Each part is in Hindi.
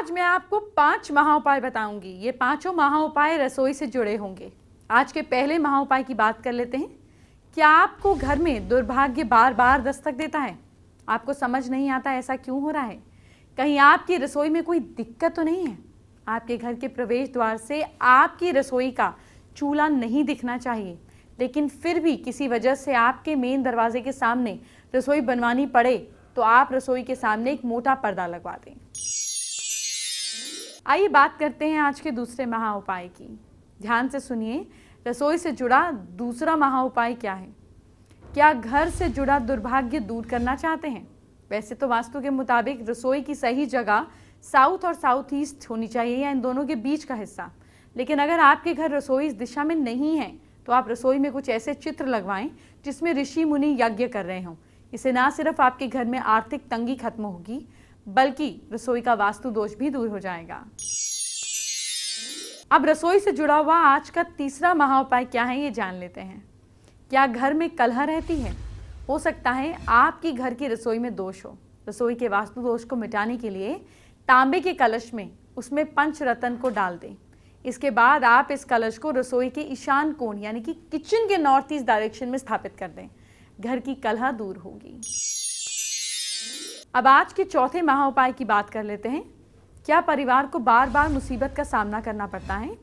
आज मैं आपको 5 महा उपाय बताऊंगी। ये पांचों महा उपाय रसोई से जुड़े होंगे। आज के पहले महा उपाय की बात कर लेते हैं। क्या आपको घर में दुर्भाग्य बार बार दस्तक देता है? आपको समझ नहीं आता ऐसा क्यों हो रहा है? कहीं आपकी रसोई में कोई दिक्कत तो नहीं है? आपके घर के प्रवेश द्वार से आपकी रसोई का चूल्हा नहीं दिखना चाहिए, लेकिन फिर भी किसी वजह से आपके मेन दरवाजे के सामने रसोई बनवानी पड़े तो आप रसोई के सामने एक मोटा पर्दा लगवा दें। आइए बात करते हैं आज के दूसरे महा उपाय की। ध्यान से सुनिए, रसोई से जुड़ा दूसरा महा उपाय क्या है। क्या घर से जुड़ा दुर्भाग्य दूर करना चाहते हैं? वैसे तो वास्तु के मुताबिक रसोई की सही जगह साउथ और साउथ ईस्ट होनी चाहिए, या इन दोनों के बीच का हिस्सा। लेकिन अगर आपके घर रसोई इस दिशा में नहीं है तो आप रसोई में कुछ ऐसे चित्र लगवाएं जिसमें ऋषि मुनि यज्ञ कर रहे हों। इससे ना सिर्फ आपके घर में आर्थिक तंगी खत्म होगी, बल्कि रसोई का वास्तु दोष भी दूर हो जाएगा। अब रसोई से जुड़ा हुआ आज का तीसरा महा उपाय क्या है, ये जान लेते हैं। क्या घर में कलह रहती है? हो सकता है आपकी घर की रसोई में दोष हो। रसोई के वास्तु दोष को मिटाने के लिए तांबे के कलश में उसमें पंचरत्न को डाल दें। इसके बाद आप इस कलश को रसोई के ईशान कोण यानी कि किचन के नॉर्थ ईस्ट डायरेक्शन में स्थापित कर दें। घर की कलह दूर होगी। अब आज के चौथे महा उपाय की बात कर लेते हैं। क्या परिवार को बार बार मुसीबत का सामना करना पड़ता है?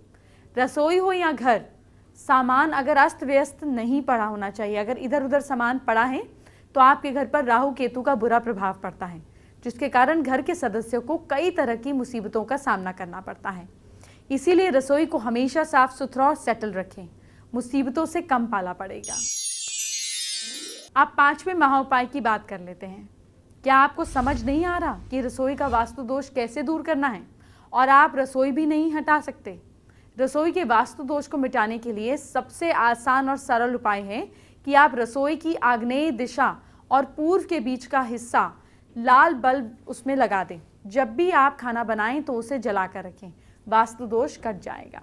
रसोई हो या घर, सामान अगर अस्त व्यस्त नहीं पड़ा होना चाहिए। अगर इधर उधर सामान पड़ा है तो आपके घर पर राहु केतु का बुरा प्रभाव पड़ता है, जिसके कारण घर के सदस्यों को कई तरह की मुसीबतों का सामना करना पड़ता है। इसीलिए रसोई को हमेशा साफ सुथरा और सेटल रखें, मुसीबतों से कम पाला पड़ेगा। अब पांचवें महा उपाय की बात कर लेते हैं। क्या आपको समझ नहीं आ रहा कि रसोई का वास्तु दोष कैसे दूर करना है, और आप रसोई भी नहीं हटा सकते? रसोई के वास्तु दोष को मिटाने के लिए सबसे आसान और सरल उपाय है कि आप रसोई की आग्नेय दिशा और पूर्व के बीच का हिस्सा लाल बल्ब उसमें लगा दें। जब भी आप खाना बनाएं तो उसे जलाकर रखें, वास्तु दोष कट जाएगा।